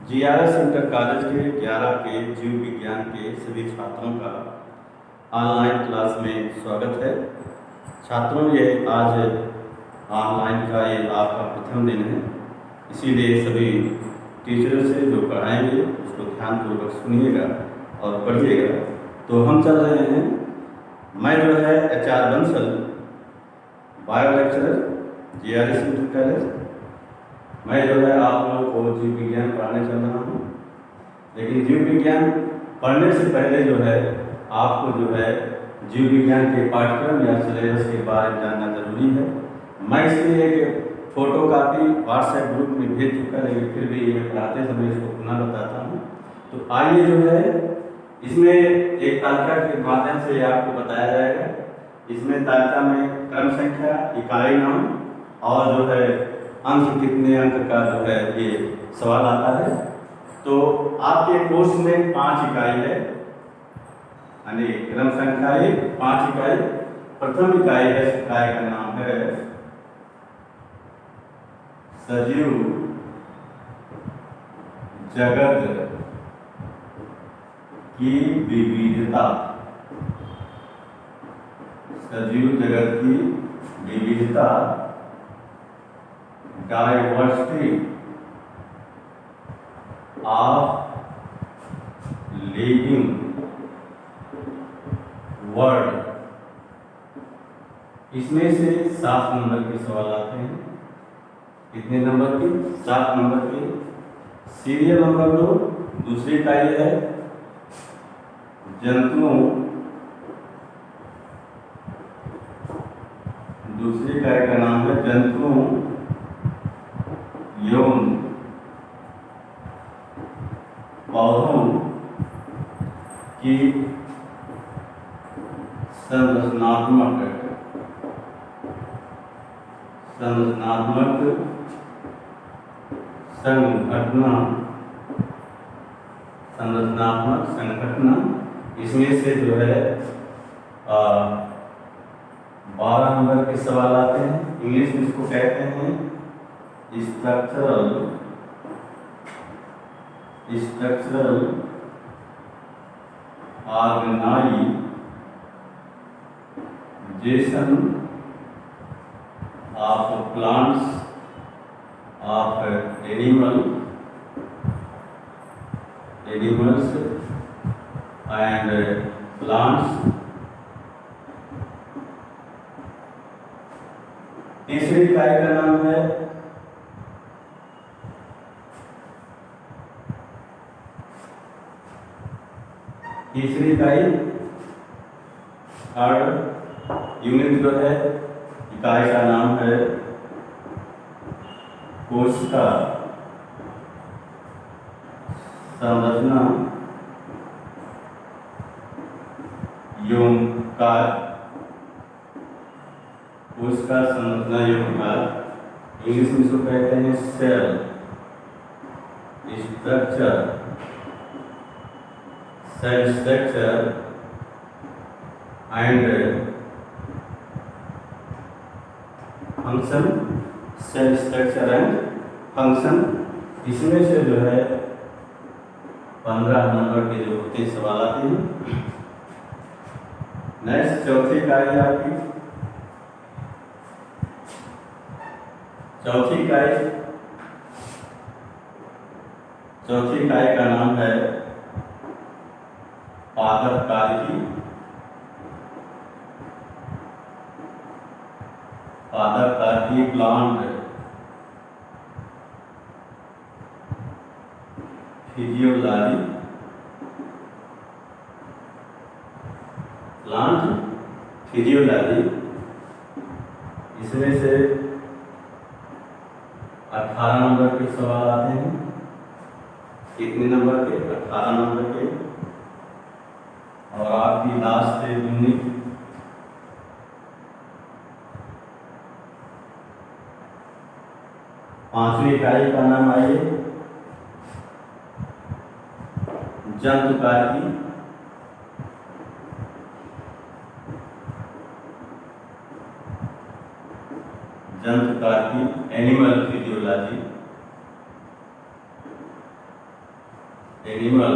GRS inter college के 11 के जीव विज्ञान के सभी छात्रों का ऑनलाइन क्लास में स्वागत है। छात्रों, ये आज ऑनलाइन का ये आपका प्रथम दिन है, इसीलिए सभी टीचरों से जो पढ़ाएंगे उसको ध्यानपूर्वक सुनिएगा और पढ़िएगा। तो हम चल रहे हैं, मैं जो है HR Bansal, bio lecturer, GRS inter college. मैं जो है आप लोगों को जीव विज्ञान पढ़ाने चल रहा हूँ, लेकिन जीव विज्ञान पढ़ने से पहले जो है आपको जो है जीव विज्ञान के पाठ्यक्रम या सिलेबस के बारे में जानना जरूरी है। मैं इसलिए एक फ़ोटो कापी व्हाट्सएप ग्रुप में भेज चुका, लेकिन फिर भी मैं पढ़ाते समय इसको पुनः बताता हूँ। तो आइए जो है इसमें एक तालिका के माध्यम से आपको बताया जाएगा। इसमें तालिका में क्रम संख्या, इकाई नाम और जो है अंक, कितने अंक का जो है ये सवाल आता है। तो आपके कोर्स में 5 इकाई है, यानी क्रम संख्या 5 इकाई। प्रथम इकाई है, इकाई का नाम है सजीव जगत की विविधता। सजीव जगत की विविधता, डाइवर्सिटी ऑफ लिविंग वर्ल्ड। इसमें से 7 नंबर के सवाल आते हैं। कितने नंबर के? 7 नंबर के। सीरियल नंबर 2, दूसरी इकाई है जंतुओं, दूसरी इकाई का नाम है जंतुओं यौन पौधों की संरचनात्मक संघटना। इसमें से जो है 12 नंबर के सवाल आते हैं। इंग्लिश में इसको कहते हैं structural organization of plants, of animals and plants. तीसरी इकाई का नाम है तीसरी इकाई, थर्ड यूनिट जो है, इकाई का नाम है कोशिका संरचना एवं कार्य। कोशिका संरचना एवं कार्य, इंग्लिश में इसको कहते हैं cell structure and function. Cell structure and function. इसमें से जो है 15 नंबर के जो होते सवाल आते हैं। नेक्स्ट चौथी इकाई आपकी, चौथी इकाई का नाम है पादप कार्य। Plant physiology. इसमें से 18 नंबर के सवाल आते हैं। कितने नंबर के? 18 नंबर के। और आपकी लास्ट यूनिट पांचवी इकाई का नाम आइए जंतु कार्य। जंतु कार्य, एनिमल फिजियोलॉजी। Animal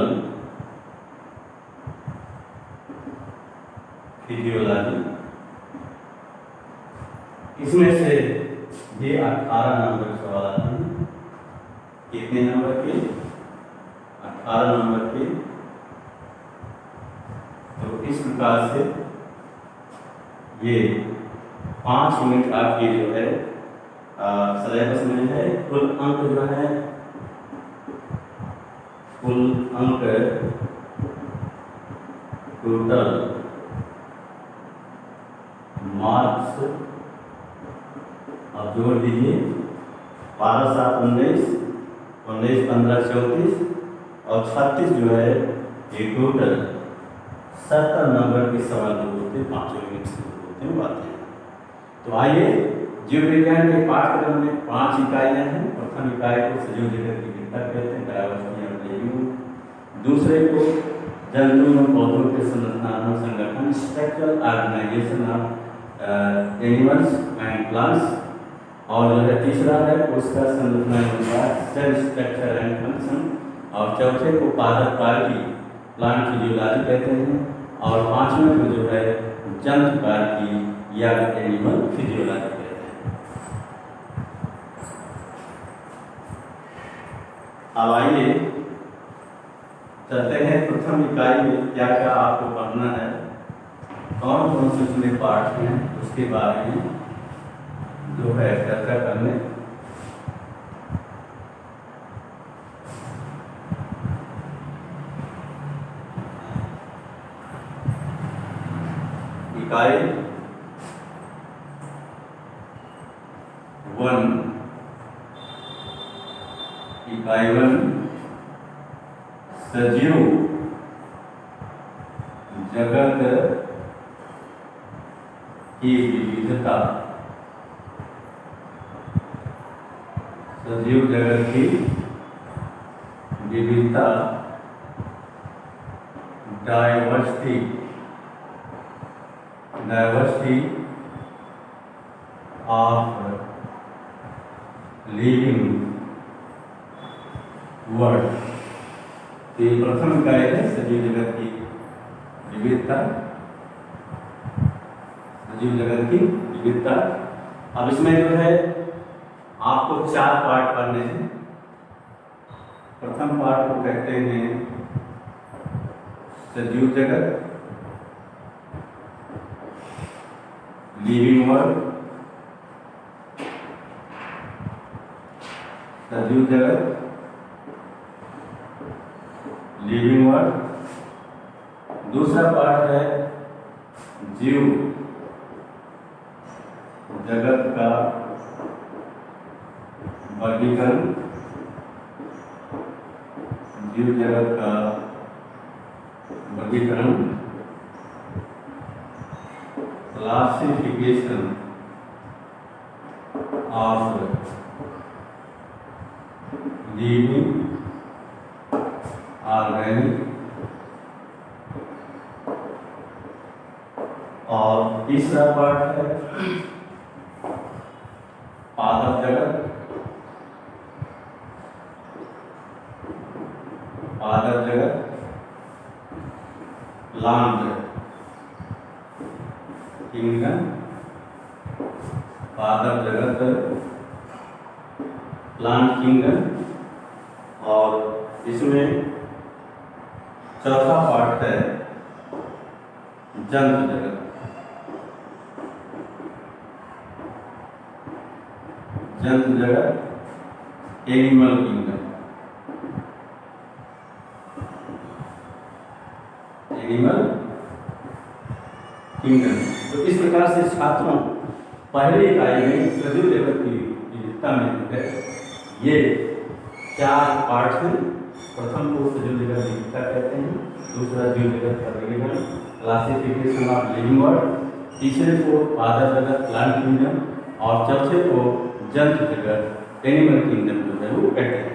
physiology. इसमें से ये 18 नंबर के सवाल आते हैं। कितने नंबर के? 18 नंबर के। तो इस प्रकार से ये 5 यूनिट आपकी जो है सिलेबस में है। कुल अंक जो है, कुल अंक टोटल मार्क्स अब जोड़ दीजिए। 12 7 19, 19 15 34 और 36 जो है ये टोटल 70 नंबर के सवाल जो होते हैं 5 यूनिट से होते हैं आते हैं। तो आइए, जीव विज्ञान के पाठ्यक्रम में 5 इकाइयाँ हैं। प्रथम इकाई को सजीव जगत की विद्या कहते हैं, डायवर्सिटी ऑफ लिविंग। दूसरे को जंतु और पौधों के संरचनात्मक संगठन, structural organization of animals and plants. और जो है तीसरा है उसका संरचना अनुसार सेल स्ट्रक्चर एंड फंक्शन। और चौथे को पादप कार्य प्लांट फिजियोलॉजी कहते हैं। और पांचवें को जो है जंतु कार्य या एनिमल फिजियोलॉजी कहते हैं। अब आइए चलते हैं प्रथम इकाई में क्या क्या आपको पढ़ना है, कौन कौन से उसमें पार्ट हैं उसके बारे में जो है चर्चा करने। इकाई 1, इकाई 1 सजीव जगत की विविधता। सजीव जगत की विविधता, डाइवर्सिटी ऑफ लिविंग वर्ल्ड। तो ये प्रथम इकाई है सजीव जगत की विविधता, सजीव जगत की विविधता। अब इसमें जो है आपको 4 पार्ट पढ़ने हैं। प्रथम पार्ट को कहते हैं सजीव जगत, लिविंग वर्ल्ड। सजीव जगत, लिविंग वर्ल्ड। दूसरा पार्ट है जीव जगत का वर्गीकरण, जीव जगत का वर्गीकरण, क्लासिफिकेशन ऑफ लिविंग ऑर्गेनिक। और तीसरा पार्ट है पादप जगत, पादप जगत, प्लांट किंगडम, पादप जगत, प्लांट किंगडम। और इसमें चौथा पार्ट है जंतु जगत। जंतु जगत, एनिमल किंगडम, एनिमल किंगडम। तो इस प्रकार से छात्रों पहली इकाई में सजीव जगत की विविधता में है ये 4 पार्ट हैं। प्रथम को सजीव जगत की विविधता कहते हैं, दूसरा जीव जगत का वर्गीकरण, क्लासिफिकेशन ऑफ लिविंग वर्ल्ड, तीसरे को पादप जगत प्लांट किंगडम और चौथे को जंतु जगत एनिमल किंगडम जो है वो कहते हैं।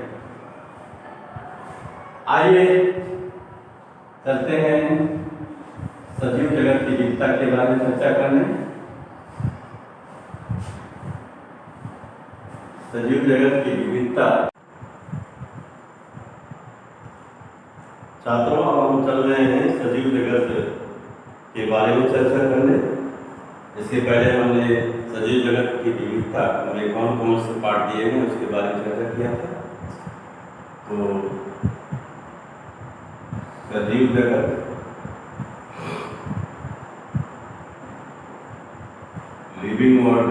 आइए चलते हैं सजीव जगत की विविधता के बारे में चर्चा करने। सजीव जगत की विविधता छात्रों, अब हम चल रहे हैं सजीव जगत के बारे में चर्चा करने। इसके पहले हमने सजीव जगत की विविधता में कौन कौन से पार्ट दिए हैं उसके बारे में चर्चा किया था। तो सजीव जगत लिविंग वर्ल्ड,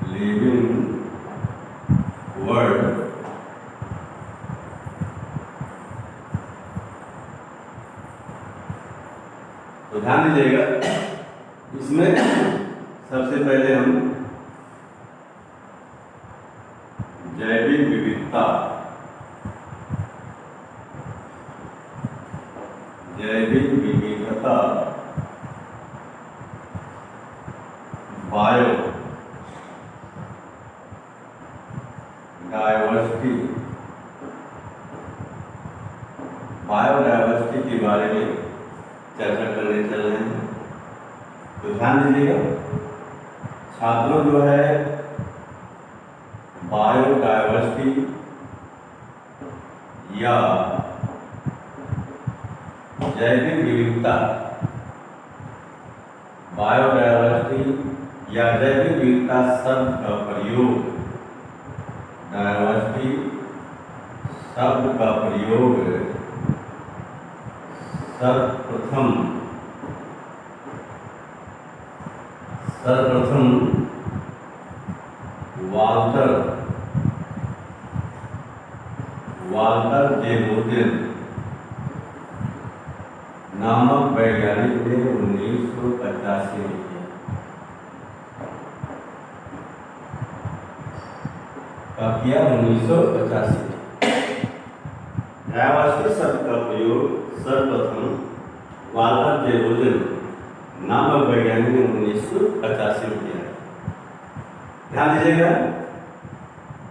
लिविंग वर्ल्ड, तो ध्यान दीजिएगा, इसमें सबसे पहले हम जैविक विविधता, जैविक विविधता, बायो डायवर्सिटी, बायोडायवर्सिटी के बारे में चर्चा करने चल रहे हैं। तो ध्यान दीजिएगा छात्रों, जो है बायोडायवर्सिटी या जैविक विविधता, बायोडायवर्सिटी या जैविक विविधता शब्द का प्रयोग, डायवर्सिटी शब्द का प्रयोग सर्वप्रथम वाल्टर जे रोजेन नामक वैज्ञानिक ने 1985 में किया। कब किया? 1985 में। डायवर्सिटी शब्द का प्रयोग सर्वप्रथम वाल्टर जे रोजेन नामक वैज्ञानिक ने 1985 में किया। ध्यान दीजिएगा,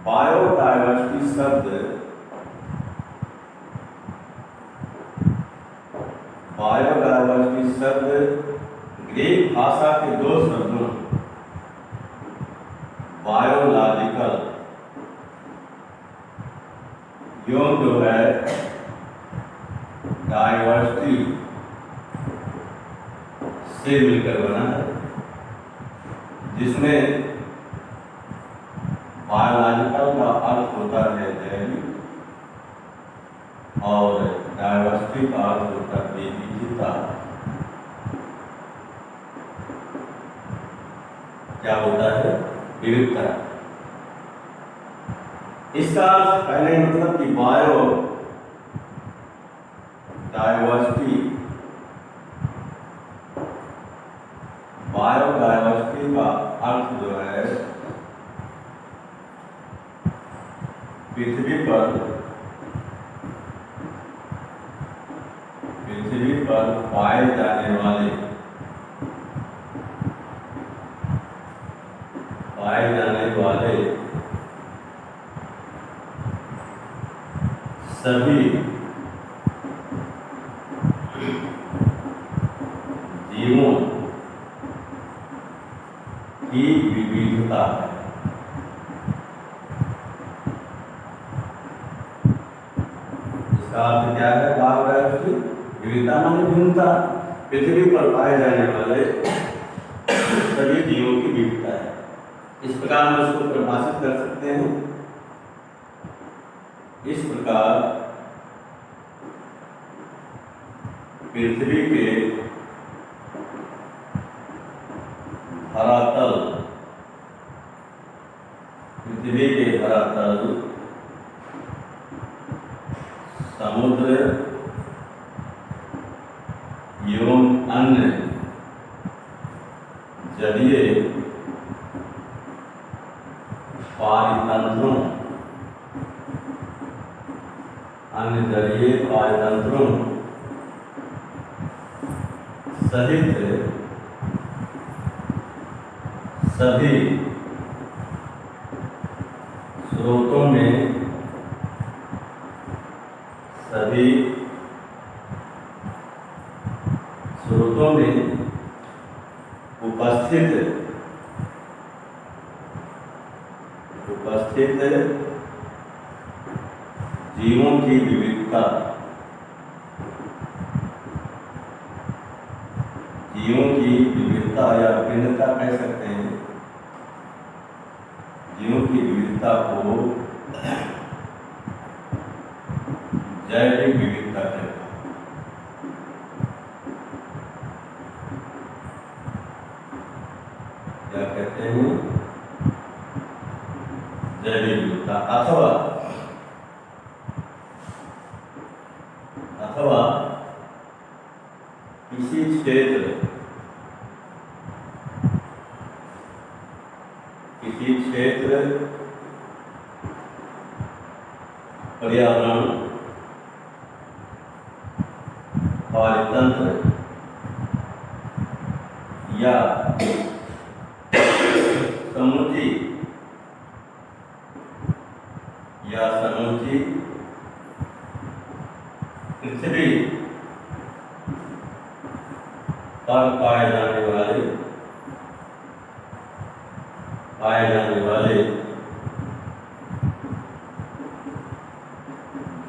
बायोडायवर्सिटी शब्द, बायोडायवर्सिटी शब्द ग्रीक भाषा के दो शब्दों बायोलॉजिकल एवं जो है डायवर्सिटी से मिलकर बना है, जिसमें बायोलॉजिकल का अर्थ होता है जैविक और डायवर्सिटी का अर्थ होता है विविधता। क्या होता है? विविधता। इसका अर्थ पहले मतलब कि बायो डायवर्सिटी, बायोडायवर्सिटी का अर्थ जो है पृथ्वी पर पाए जाने वाले सभी जीवों की विविधता है। इसका अर्थ क्या है? बायोडायवर्सिटी विविधता माने भिन्नता, पृथ्वी पर पाए जाने वाले सभी जीवों की विविधता है। इस प्रकार हम इसको परिभाषित कर सकते हैं। इस प्रकार पृथ्वी के धरातल, समुद्र एवं अन्य जलीय पारितंत्रों सहित सभी स्रोतों में उपस्थित उपस्थित जीवों की विविधता, जीवों की विविधता या भिन्नता कह सकते हैं। जीवों की विविधता को जैविक विविधता कहते हैं। क्या कहते हैं? जैविक विविधता। अथवा किसी क्षेत्र पर्यावरण, पारितंत्र या समूची पृथ्वी पर पाए जाने वाले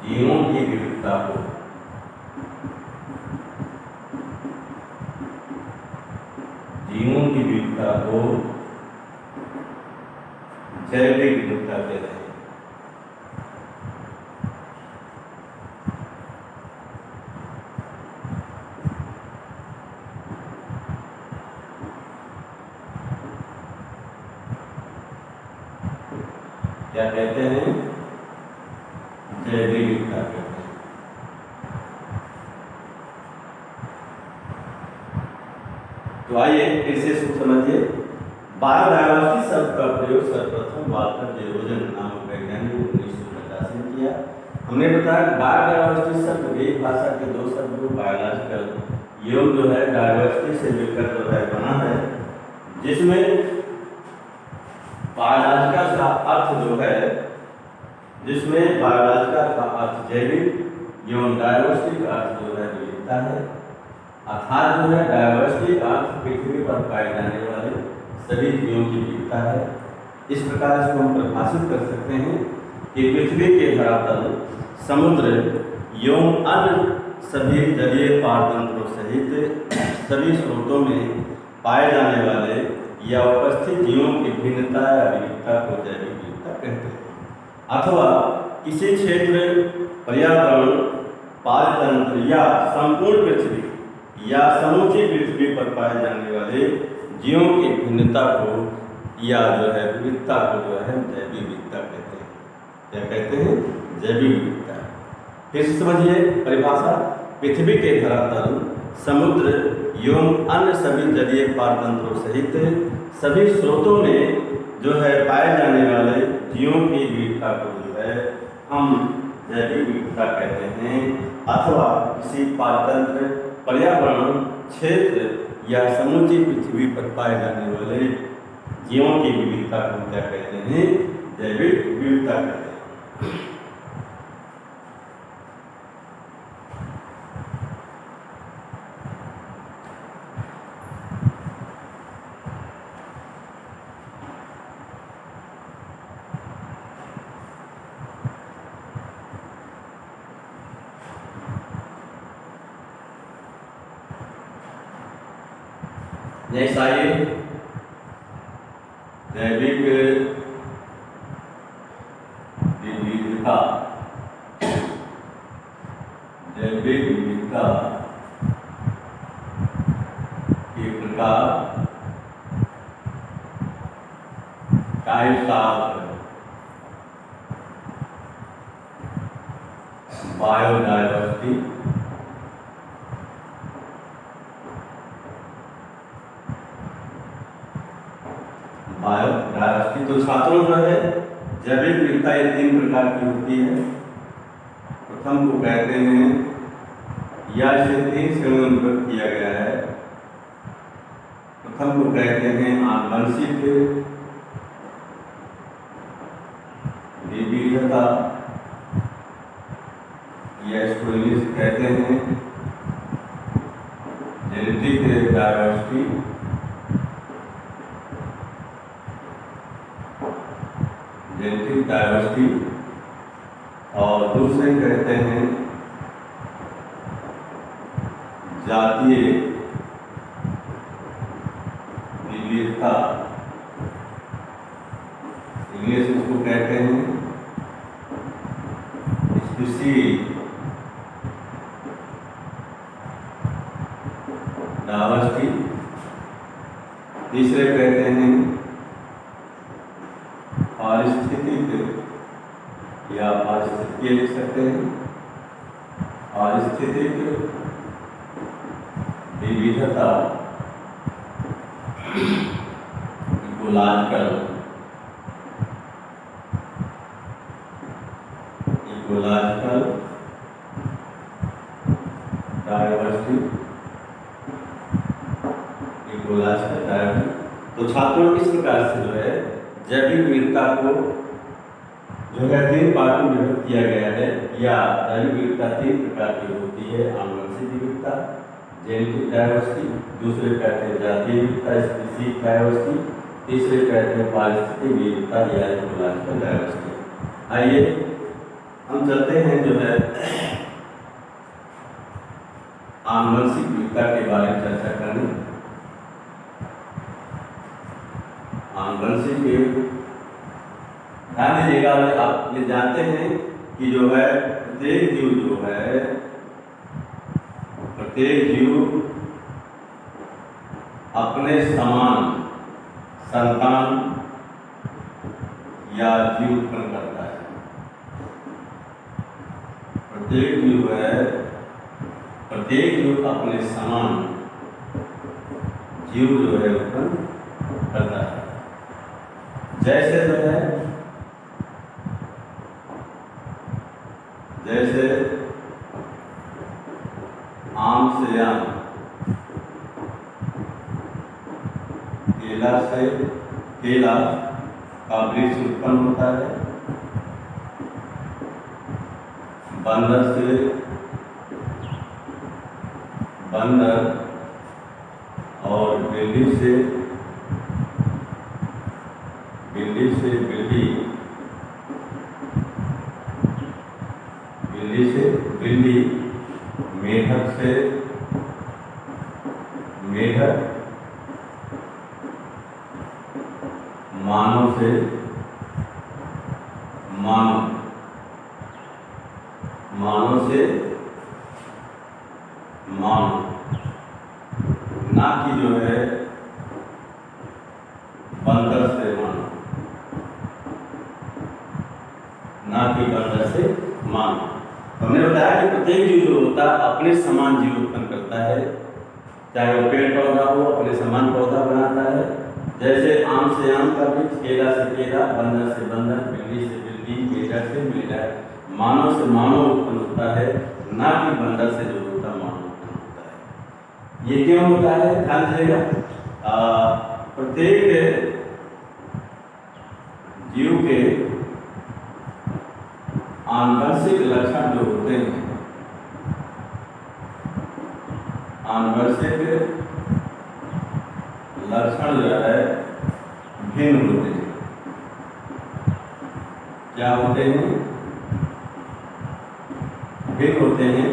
जीवों की विविधता को जैविक विविधता कहते हैं। क्या कहते हैं? जैविक विविधता कहते हैं। तो आइए फिर से समझिए। बायोडायवर्सिटी शब्द का प्रयोग सर्वप्रथम वाल्टर जेरोजन नामक वैज्ञानिक ने 1985 में किया। हमने बताया कि बायोडायवर्सिटी शब्द एक भाषा के दो शब्दों बायोलॉजिकल योग जो है डायवर्सिटी से मिलकर जो है बना है, जिसमें बायोलॉजिकल का अर्थ जो है, जिसमें बायोलॉजिकल का अर्थ जैविक एवं डायवर्सिटी का अर्थ जो है विविधता है। अर्थात जो है डायवर्सिटी का अर्थ पृथ्वी पर पाए जाने वाले सभी जीवों की विविधता है। इस प्रकार इसको हम परिभाषित कर सकते हैं कि पृथ्वी के धरातल, समुद्र एवं अन्य सभी जलीय पारतंत्रों सहित सभी स्रोतों में पाए जाने वाले या उपस्थित जीवों की भिन्नता या विविधता को जैविक विविधता कहते हैं। अथवा किसी क्षेत्र पर्यावरण, पारतंत्र या संपूर्ण पृथ्वी या समूची पृथ्वी पर पाए जाने वाले जीवों की भिन्नता को या जो है विविधता को जो है जैविक विविधता कहते हैं। क्या कहते हैं? जैविक विविधता। फिर से समझिए परिभाषा। पृथ्वी के धरातल, समुद्र एवं अन्य सभी जलीय पारतंत्रों सहित सभी स्रोतों में जो है पाए जाने वाले जीवों की विविधता को जो है हम जैविक विविधता कहते हैं। अथवा किसी पारतंत्र, पर्यावरण, क्षेत्र या समूची पृथ्वी पर पाए जाने वाले जीवों की विविधता को क्या कहते हैं? जैविक विविधता कहते हैं। जैसा ये जैविक विविधता के प्रकार कायशास्त्र, बायोडायवर्सिटी, बायोडायवर्सिटी। तो छात्रों जो है जैविक विविधता ये 3 प्रकार की होती है। प्रथम को कहते हैं, या इसे 3 श्रेणियों में विभक्त किया गया है। प्रथम को कहते हैं आनुवंशिक विविधता, या इसको इंग्लिश कहते हैं जेनेटिक डायवर्सिटी। जेनेटिक डाइवर्सिटी, और दूसरे कहते हैं जातीय विविधता, इंग्लिश में उसको कहते हैं स्पीशीज डाइवर्सिटी। तीसरे कहते हैं पारिस्थितिक या पारिस्थितिकीय लिख सकते हैं, पारिस्थितिक विविधता, इकोलॉजिकल डाइवर्सिटी, इकोलॉजिकल डाइवर्सिटी। तो छात्रों इस प्रकार से जो है जैविक विविधता को जो है 3 पार्टों में विभक्त किया गया है, या जैविक विविधता 3 प्रकार की होती है। आनुवंशिक विविधता, जेनेटिक डाइवर्सिटी, दूसरे कहते हैं जातीय विविधता स्पीशीज डाइवर्सिटी, तीसरे कहते हैं पारिस्थितिक विविधता या इकोलॉजिकल डाइवर्सिटी। आइए हम चलते हैं जो है आनुवंशिक विविधता के बारे में चर्चा करने। आनुवंशिक ध्यान दीजिएगा, आप ये जानते हैं कि जो है प्रत्येक जीव अपने समान संतान या जीव उत्पन्न करता है। प्रत्येक जीव अपने समान जीव जो है उत्पन्न करता है। जैसे जो है जैसे आम से आम, केला से केला का वृक्ष उत्पन्न होता है, बंदर से बंदर, और बिल्ली से बिल्ली, मेढक से मेढक, मानव से मानव, मानव से मानव, ना कि जो है बंदर से मानव, ना कि बंदर से मानव। हमने बताया कि प्रत्येक जीव जो होता है अपने समान जीव उत्पन्न करता है, चाहे वो पेड़ पौधा हो अपने समान पौधा बनाता है। जैसे आम से आम का वृक्ष, केला से केला, बंदर से बंदर, बिल्ली से बिल्ली, मेढक से मेढक, मानव से मानव उत्पन्न होता है, ना कि बंदर से जो होता मानव उत्पन्न होता है। ये क्यों होता है, ध्यान दीजिएगा। प्रत्येक जीव के आनुवंशिक लक्षण जो होते हैं, आनुवंशिक लक्षण जो है भिन्न होते हैं। क्या होते हैं, भिन्न होते हैं।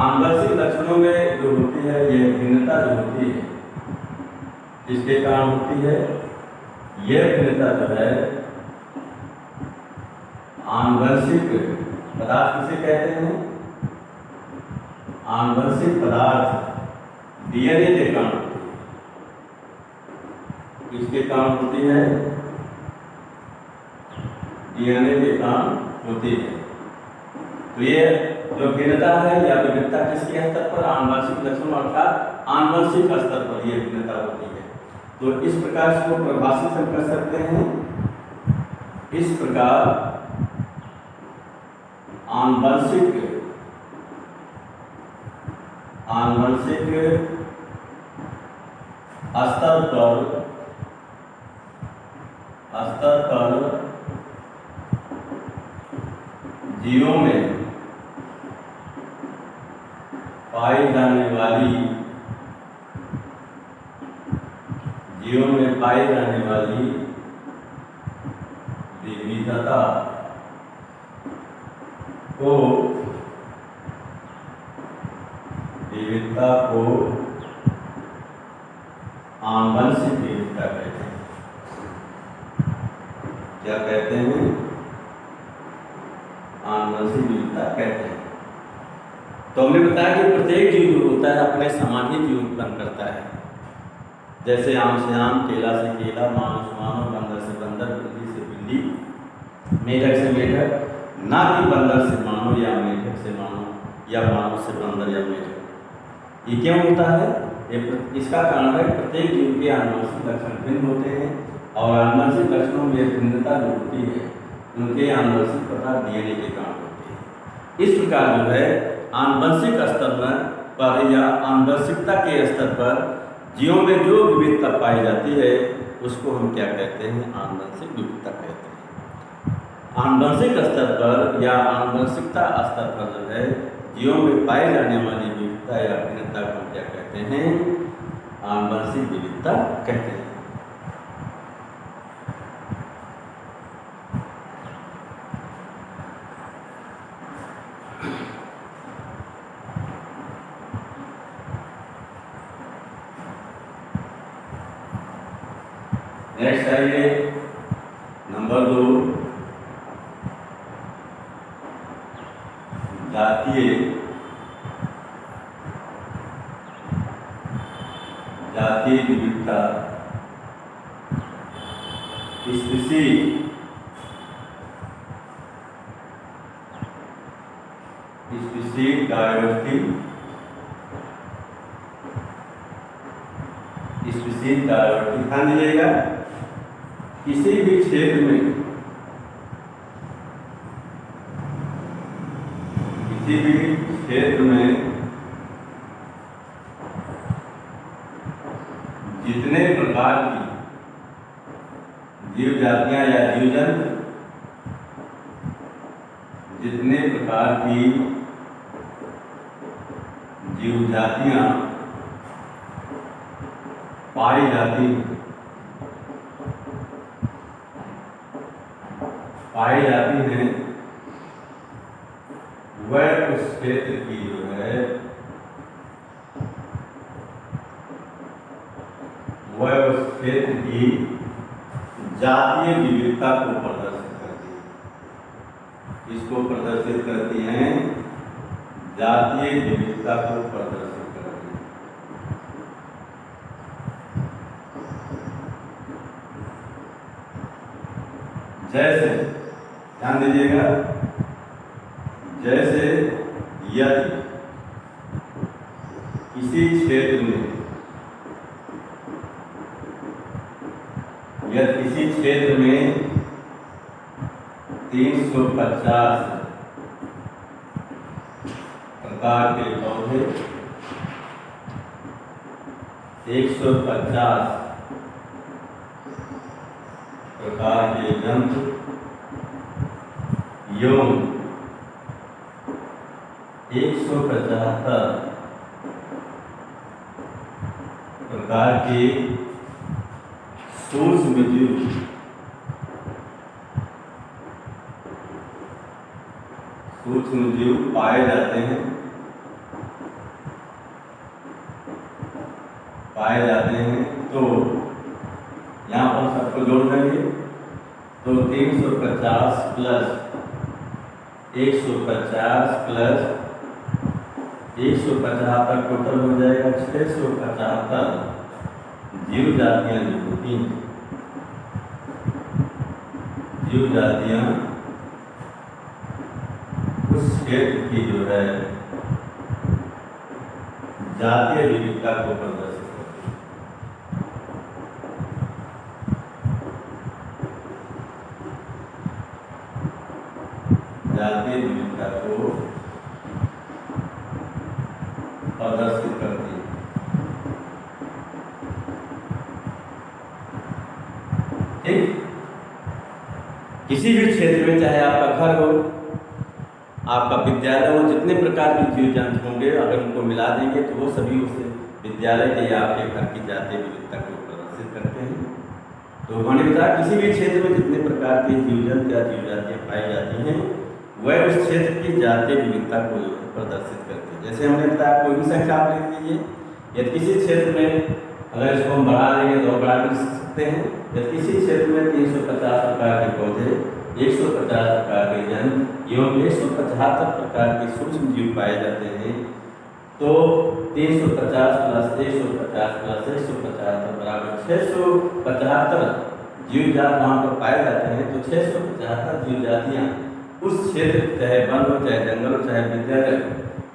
आनुवंशिक लक्षणों में जो होती है ये भिन्नता जो होती है, इसके कारण होती है। यह भिन्नता जो है आनुवंशिक पदार्थ किसे कहते हैं, आनुवंशिक पदार्थ डीएनए के कारण होती है। किसके कारण होती है, डीएनए के कारण होती है। तो ये जो भिन्नता है या विविधता किसके स्तर पर, आनुवंशिक लक्षण अर्थात आनुवंशिक स्तर पर यह भिन्नता होती है। तो इस प्रकार से वो परिभाषित हम कर सकते हैं। इस प्रकार आनुवंशिक स्तर पर जीवों में पाई जाने वाली विविधता को आनुवंशिक विविधता कहते हैं। क्या कहते हैं? आनुवंशिक विविधता कहते हैं। तो हमने बताया कि प्रत्येक जीव जो होता है अपने समान ही जीव उत्पन्न करता है। जैसे आम से आम, केला से केला, मानव से मानव, बंदर से बंदर, बिल्ली से बिल्ली, मेढक से मेढक, ना कि बंदर से मानव या मेढक से मानव या मानव से बंदर या मेढक। ये क्यों होता है? इसका कारण है प्रत्येक जीव के आनुवंशिक लक्षण भिन्न होते हैं और आनुवंशिक लक्षणों में भिन्नता जो होती है उनके आनुवंशिक पता डीएनए के कारण होती है। इस प्रकार जो है आनुवंशिक स्तर पर या आनुवंशिकता के स्तर पर जीवों में जो विविधता पाई जाती है उसको हम क्या कहते हैं? आनुवंशिक विविधता कहते हैं। आनुवंशिक स्तर पर या आनुवंशिकता स्तर पर जो है जीवों में पाई जाने वाली विविधता या भिन्नता को हम क्या कहते हैं? आनुवंशिक विविधता कहते हैं। नेक्स्ट आइए नंबर 2, जातीय विविधता, स्पीशीज डायवर्सिटी, ध्यान दीजिएगा। किसी भी क्षेत्र में जितने प्रकार की जीव जातियां या जीव जंतु, जितने प्रकार की जीव जातियां पाई जाती हैं वह उस क्षेत्र की जो है वह उस क्षेत्र की जातीय विविधता को प्रदर्शित करती है। इसको प्रदर्शित करती हैं, जातीय विविधता को प्रदर्शित करती है। जैसे ध्यान दीजिएगा, जैसे यदि किसी क्षेत्र में 350 प्रकार के पौधे, 150 प्रकार के जंतु एवं 175 प्रकार के सूक्ष्म जीव पाए जाते हैं, तो यहाँ पर सबको जोड़ देंगे तो 350 प्लस 150 प्लस 175 टोटल हो जाएगा 675 जीव जातियां जो होती हैं, जीव जातियां उस क्षेत्र की जो है जातीय विविधता को प्रदर्शित करती है। जातीय विविधता को प्रदर्शित करती है। ठीक, किसी भी क्षेत्र में चाहे आपका घर हो, आपका विद्यालय हो, जितने प्रकार के जीव जंतु होंगे अगर उनको मिला देंगे तो वो सभी उस विद्यालय के या आपके घर की जातीय विविधता को प्रदर्शित करते हैं। तो तो मैंने बताया किसी भी क्षेत्र में जितने प्रकार के जीव जंतु या जीव जातियाँ पाई जाती हैं वह उस क्षेत्र की जातीय विविधता को प्रदर्शित करती है। जैसे हमने बताया कोई भी संख्या आप लिख लीजिए, यदि किसी क्षेत्र में अगर इसको हम बढ़ा देंगे तो बढ़ा भी सकते हैं। यदि किसी क्षेत्र में 350 प्रकार के पौधे, 150 प्रकार के जंतु एवं 175 प्रकार के सूक्ष्म जीव पाए जाते हैं तो 350 प्लस 150 प्लस 175 बराबर 675 जीव जात वहाँ पर पाए जाते हैं। तो 675 जीव जातियाँ उस क्षेत्र, चाहे वन हो, चाहे जंगल हो, चाहे विद्यालय,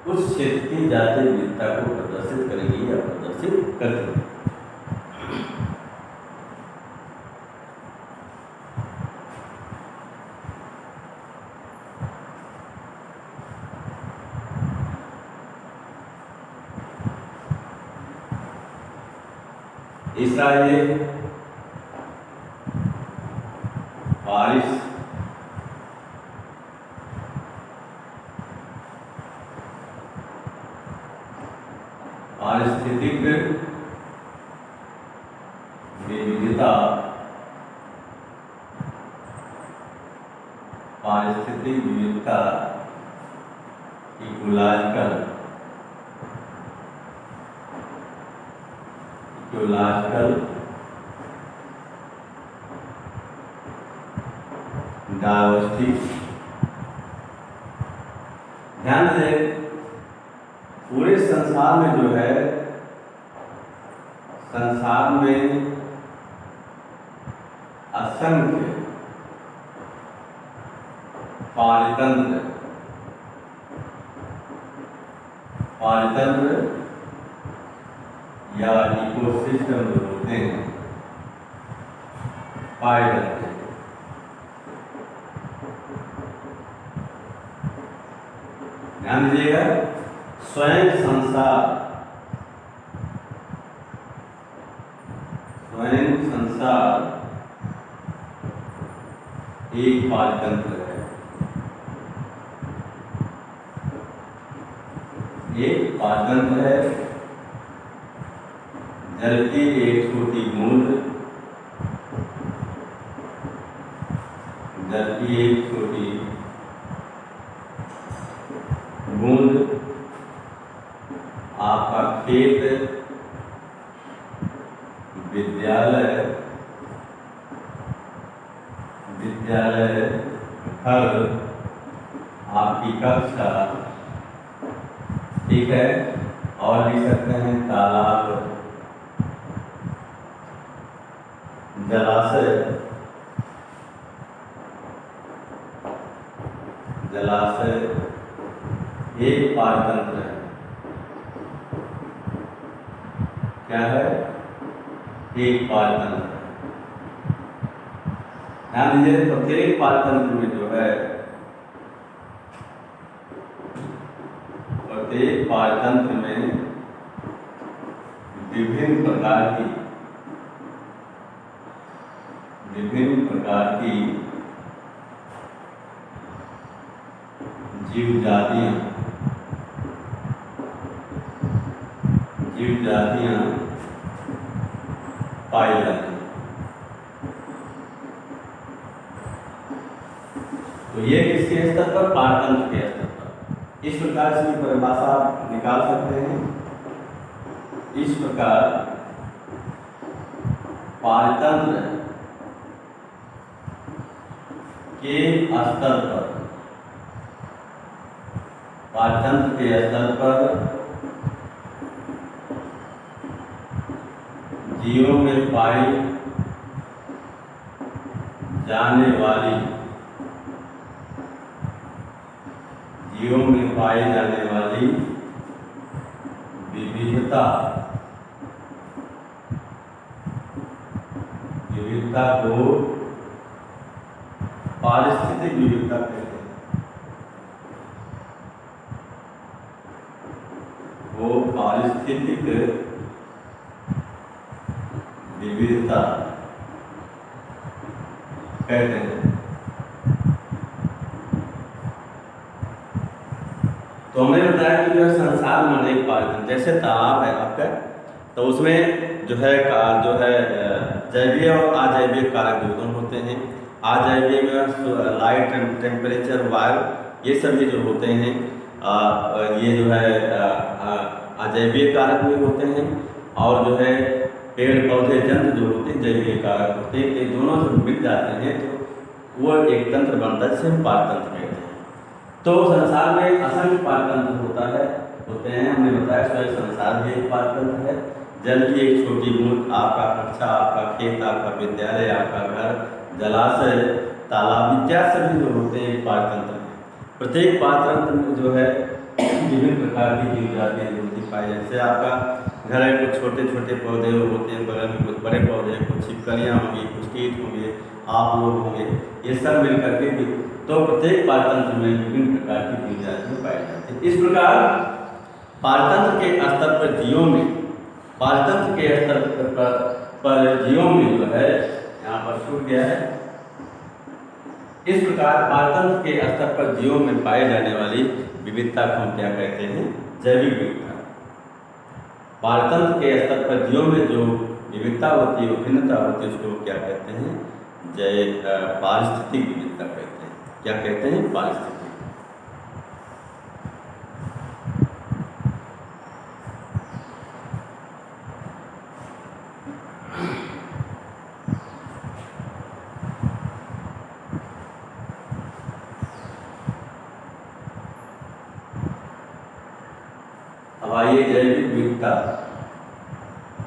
उस क्षेत्र की जातीय विविधता को प्रदर्शित करेगी या प्रदर्शित करती है। तीसरा ये पारिस्थितिक विविधता, पारिस्थितिक विविधता इकोलॉजिकल डायवर्सिटी। ध्यान दें, पूरे संसार में जो है, संसार में असंख्य पारितंत्र या इकोसिस्टम जो होते हैं पाए जाते हैं। ध्यान दीजिएगा, स्वयं संसार एक पारितंत्र है, एक पारितंत्र है। जल की एक छोटी बूंद, जल की एक छोटी बूंद, आपका खेत, विद्यालय, घर, आपकी कक्षा, ठीक है। और लिख सकते हैं तालाब, जलाशय, एक पारतंत्र है। क्या है? एक पारतंत्र। ध्यान दीजिए, प्रत्येक पारतंत्र में जो है, प्रत्येक पारतंत्र में विभिन्न प्रकार की जीव जातियां पाई जाती हैं। तो ये किसके स्तर पर? पारतंत्र के स्तर पर। इस प्रकार से परिभाषा निकाल सकते हैं। इस प्रकार पारतंत्र के स्तर पर, पारतंत्र के स्तर पर जीवों में पाई जाने वाली विविधता को पारिस्थितिक विविधता कहते हैं। वो पारिस्थितिक विविधता कहते हैं। तो हमने बताया कि जो है संसार में एक पारतंत्र, जैसे तालाब है आपका, तो उसमें जो है जैवीय और अजैविक कारक दोनों होते हैं। अजैविक में लाइट, टेम्परेचर, वायु, ये सभी जो होते हैं ये जो है अजैविक कारक भी होते हैं, और जो है पेड़ पौधे जंतु जो होते हैं जैवीय कारक होते हैं। ये दोनों जब मिल जाते हैं तो वो एक तंत्र बनता है जिसे हम पारतंत्र कहते हैं। तो संसार में असंख्य पारतंत्र होते हैं। हमने बताया स्वयं संसार भी एक पारतंत्र है। जल की एक छोटी बूंद, आपका कक्षा, आपका खेत, आपका विद्यालय, आपका घर, जलाशय, तालाब इत्यादि सभी जो होते हैं पारतंत्र हैं। प्रत्येक पारतंत्र में जो है विभिन्न प्रकार की जीव जातियाँ होती पाई। जैसे आपका घर है, कुछ छोटे छोटे पौधे होते हैं, बगल में कुछ बड़े पौधे, कुछ छिपकलियाँ होंगी, कुछ कीट होंगे, आप लोग होंगे, ये सब मिल करके भी तो प्रत्येक पारतंत्र में विभिन्न प्रकार की जीव जातियाँ पाई जाती हैं। इस प्रकार पारतंत्र के स्तर पर जीवों में, पारतंत्र के स्तर पर जीवों में जो है, यहाँ पर छूट गया है, इस प्रकार पारतंत्र के स्तर पर जीवों में पाई जाने वाली विविधता को हम क्या कहते हैं? जैविक विविधता। पारतंत्र के स्तर पर जीवों में जो विविधता होती है, भिन्नता होती है, उसको क्या कहते हैं? पारिस्थितिक विविधता कहते हैं। क्या कहते हैं? पारिस्थितिक। अब आइए जैविक विविधता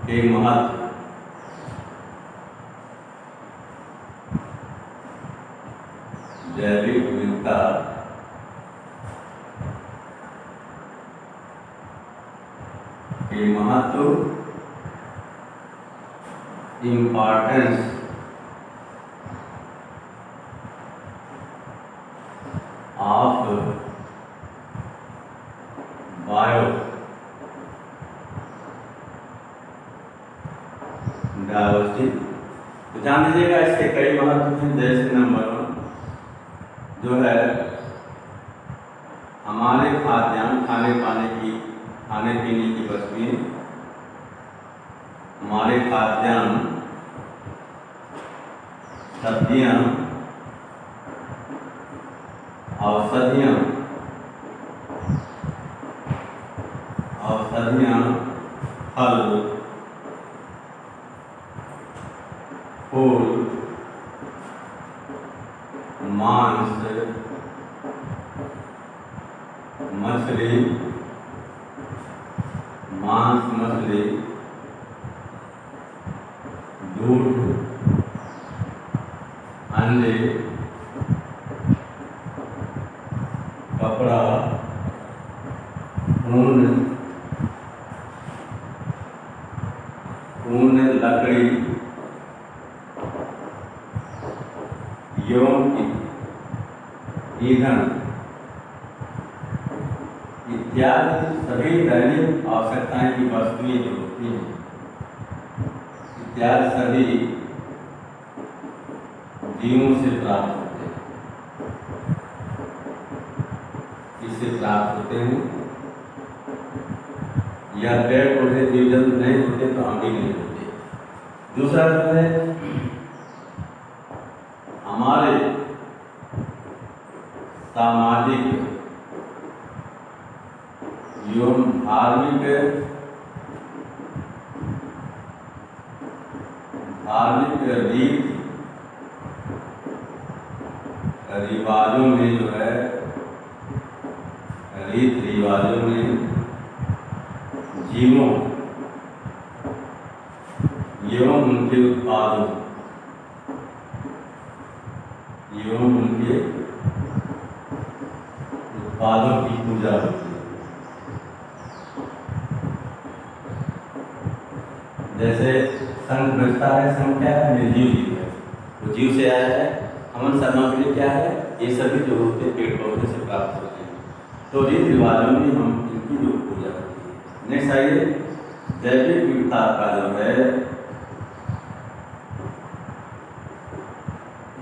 के महत्व। जैविक विविधता के महत्व, इम्पॉर्टेंस ऑफ बायो डाइवर्सिटी। तो जान दीजिएगा इसके कई महत्व हैं। जैसे नंबर 1 जो है हमारे खाद्यान्न, खाने पीने की वस्तुएं, हमारे खाद्यान्न, सब्जियां, औषधियां, फल, फूल, मांस, मछली, दूध, अंडे, कपड़ा, ऊन, लकड़ी, यौन, ईंधन इत्यादि सभी दैनिक आवश्यकताएं की वस्तुएं जो होती हैं, इत्यादि सभी जीवों से प्राप्त होते हैं। इससे प्राप्त होते हैं, या पेड़ पौधे जीव जंतु नहीं होते तो हम भी नहीं होते। दूसरा जो है हमारे सामाजिक एवं धार्मिक रिवाजों में जो है, रीत रिवाजों में जीवों एवं उनके उत्पादों की पूजा होती है। जैसे संघ बजता है, संघ क्या है? निर्जीव जीव है, वो जीव से आया है। अमन शर्मा के लिए क्या है? ये सभी जो होते हैं पेड़ पौधे से प्राप्त होते हैं। तो रीति रिवाजों में हम इनकी जो पूजा होती है। नेक्स्ट आइए, जैविक विविधता का जो है,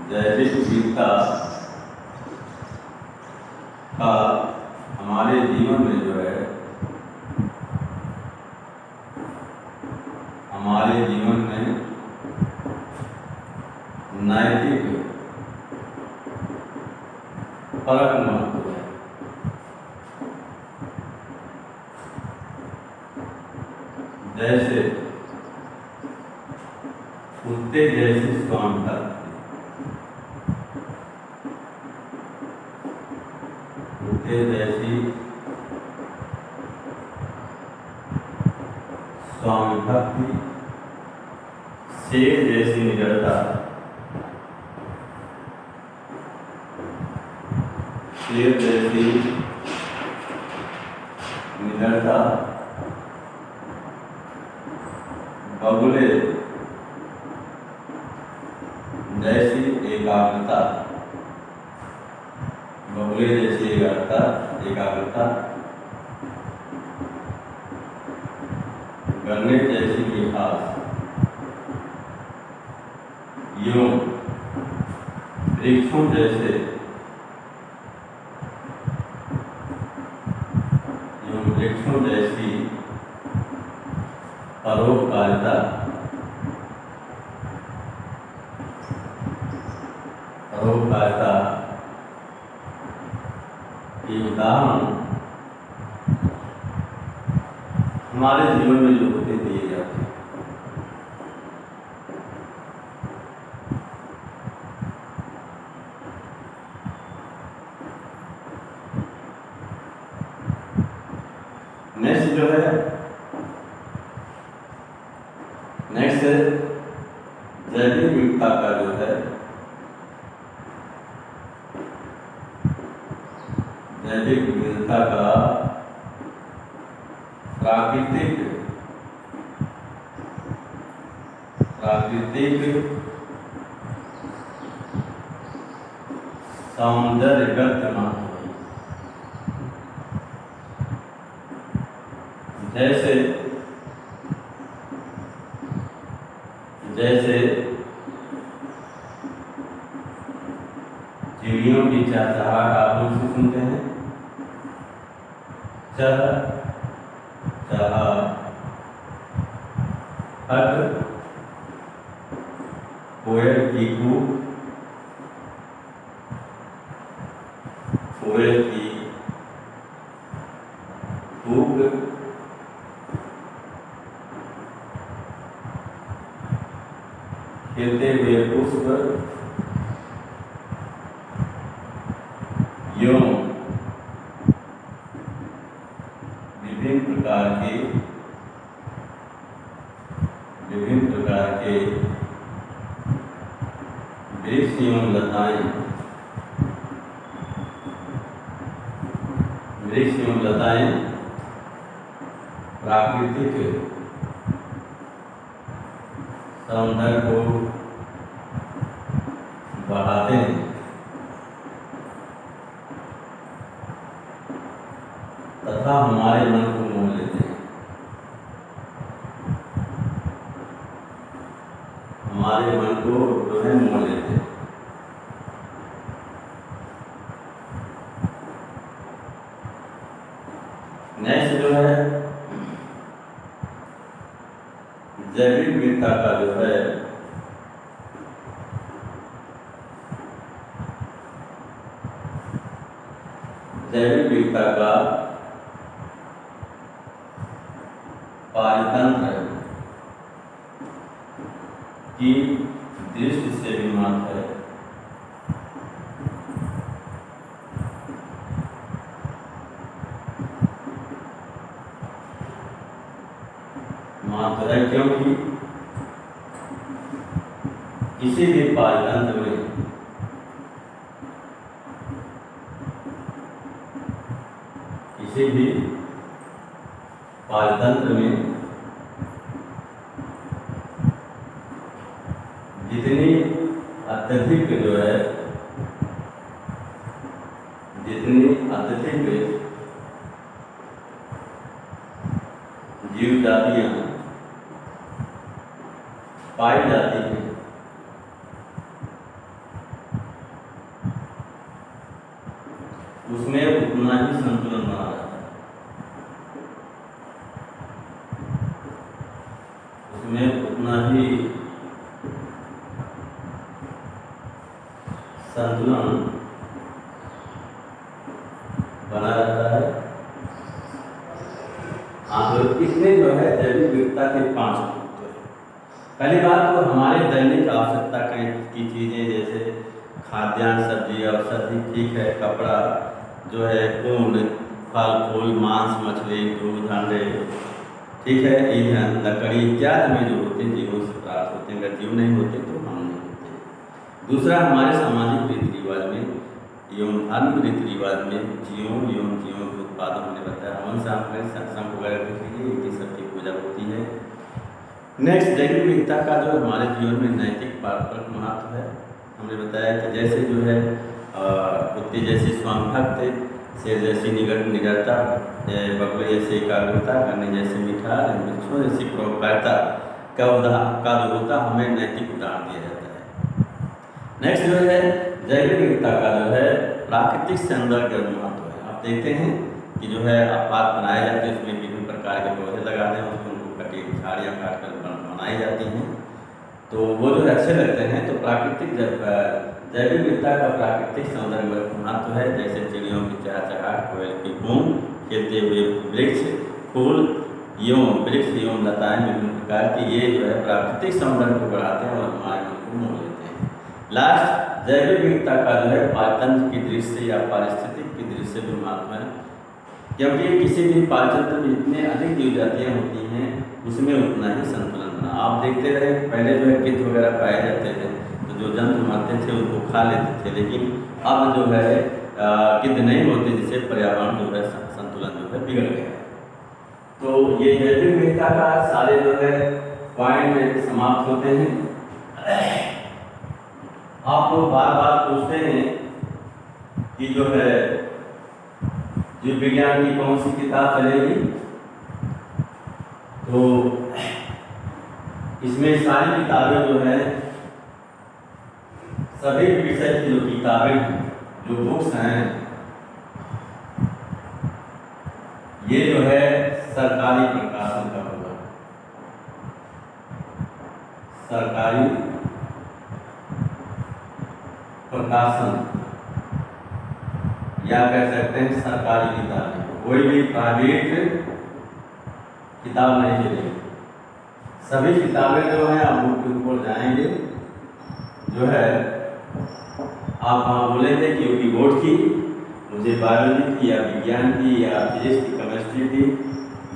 जैविक विविधता का हमारे जीवन में जो है, हमारे जीवन में नैतिक परक महत्व है। जैसे कुत्ते जैसी स्वामिता, कुत्ते जैसी स्वामिभक्ति, शेर जैसी निडरता, शेर जैसी निडरता, बगुले जैसी एकाग्रता, बगुले जैसी एकाग्रता, गन्ने जैसी मिठास, यूं वृक्षों जैसे परोपकारिता, के उदाहरण हमारे जीवन में जो होते दिए जाते हैं। नेक्स्ट जो है जैविक विविधता का जो है जैविक विविधता का प्राकृतिक सौंदर्यगत महत्व है। जैसे चिड़ियों की चहचहाहट आप लोग से सुनते हैं, चह हट, कोयल की कूक, खिलते हुए पुष्प, यूं विभिन्न प्रकार के वृक्ष एवं लताएं प्राकृतिक सौंदर्य को बढ़ाते हैं तथा हमारे मन को मोह लेते हैं। हमारे मन को जो है मोह लेते हैं। नेक्स्ट जो है जैविक विविधता का जो है जैविक विविधता का पारितंत्र की दृष्टि से भी महत्व है। महत्व है क्योंकि किसी भी पारितंत्र में जितनी अत्यधिक जो है जीव जातियां पाई जाती हैं, उसमें उतना ही संतुलन बना रहता है, उसमें उतना ही संतुलन बना रहता है। हाँ, तो इसमें जो है जैविक विविधता के 5 महत्व है। पहली बात तो हमारे दैनिक आवश्यकता की चीज़ें जैसे खाद्यान्न, सब्जी, औषधि, ठीक है, कपड़ा जो है, फूल, फल फूल, मांस, मछली, दूध, अंडे, ठीक है, ईंधन, लकड़ी इत्यादि में जो होते हैं जीवों से प्राप्त होते हैं। अगर जीव नहीं होते तो हम नहीं होते। दूसरा, हमारे सामाजिक रीति रिवाज में एवं धार्मिक रीति रिवाज में जीवों के उत्पादन हमने बताया, हवन सामग्री, सत्संग वगैरह के लिए इनकी सबकी पूजा होती है। नेक्स्ट, जैविक विविधता का जो हमारे जीवन में नैतिक पारस्परिक महत्व है। हमने बताया कि जैसे जो है कुत्ते जैसी स्वामिभक्त, शेर जैसी निडरता, बगुले जैसे एकाग्रता, गन्ने जैसे मिठास, वृक्षों जैसी परोपकारिता का जो होता हमें नैतिक उदाहरण दिया जाता है। नेक्स्ट जो है जैविक विविधता का जो है प्राकृतिक सौंदर्य का महत्व है। आप देखते हैं कि जो है पार्क बनाए जाते हैं, उसमें विभिन्न प्रकार के पौधे लगाते हैं, उसमें उनको कटी झाड़ियाँ काट कर बनाई जाती हैं, तो वो जो अच्छे लगते हैं। तो प्राकृतिक जैविक विविधता का प्राकृतिक सौंदर्य महत्व है। जैसे चिड़ियों की चहचहाट, कोयल की गूंज, खेलते हुए वृक्ष, फूल एवं लताएं विभिन्न प्रकार की, ये जो है प्राकृतिक सौंदर्य को बढ़ाते हैं और हमारे मन को मोह लेते हैं। लास्ट, जैविक विविधता का जो है पाचन की दृष्टि या पारिस्थितिक की दृष्टि भी महत्व है, क्योंकि किसी भी पाचन में जितने अधिक जीव जातियाँ होती हैं उसमें उतना ही संतुलन बना। आप देखते रहे पहले जो है गिद्ध वगैरह पाए जाते थे, तो जो जंतु मरते थे उनको खा लेते थे, लेकिन अब जो है गिद्ध नहीं होते, जिससे पर्यावरण जो है संतुलन जो है बिगड़ गया है। तो ये जैविक विविधता का सारे जो है पॉइंट समाप्त होते हैं। आप लोग बार बार पूछते हैं कि जो है जीव विज्ञान की कौन सी किताब चलेगी, तो इसमें सारी किताबें जो है सभी विषय की जो किताबें हैं, जो बुक्स हैं, ये जो है सरकारी प्रकाशन का होगा। सरकारी प्रकाशन या कह सकते हैं सरकारी किताबें, कोई भी प्राइवेट किताब नहीं चलेगी। सभी किताबें जो हैं आप बुक के ऊपर जाएंगे, जो है आप वहाँ बोलेंगे कि यूपी बोर्ड की मुझे बायोलॉजी की या विज्ञान की या फिजिक्स की, केमिस्ट्री की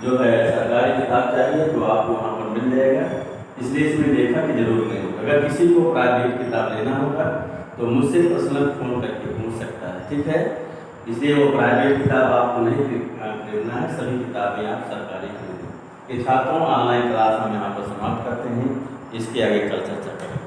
जो है सरकारी किताब चाहिए, तो आपको वहाँ पर मिल जाएगा। इसलिए इसमें लेखा की जरूरत नहीं होगा। अगर किसी को प्राइवेट किताब लेना होगा तो मुझसे पर्सनल फ़ोन करके पूछ सकता है, ठीक है। इसलिए वो प्राइवेट किताब आपको नहीं खरीदना है, सभी किताबें आप सरकारी खरीदें। ये छात्रों ऑनलाइन क्लास हम यहाँ पर समाप्त करते हैं, इसके आगे कल चर्चा करेंगे।